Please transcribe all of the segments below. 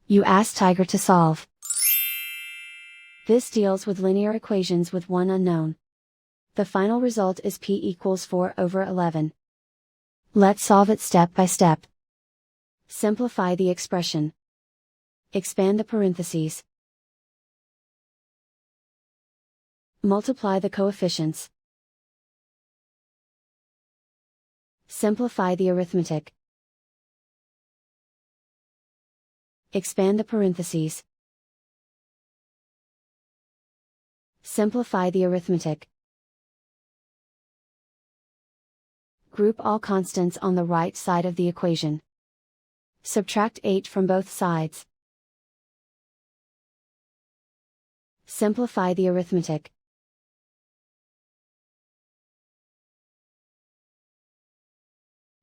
You ask Tiger to solve. This deals with linear equations with one unknown. The final result is p equals 4/11. Let's solve it step by step. Simplify the expression. Expand the parentheses. Multiply the coefficients. Simplify the arithmetic. Expand the parentheses. Simplify the arithmetic. Group all constants on the right side of the equation. Subtract 8 from both sides. Simplify the arithmetic.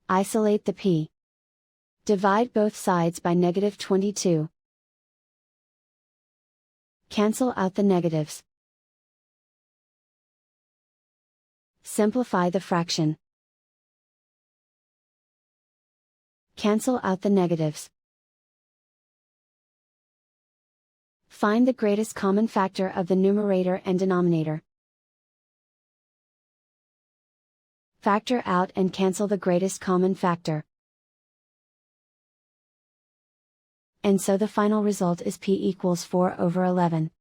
Isolate the p. Divide both sides by -22. Cancel out the negatives. Simplify the fraction. Cancel out the negatives. Find the greatest common factor of the numerator and denominator. Factor out and cancel the greatest common factor. And so the final result is p equals 4/11.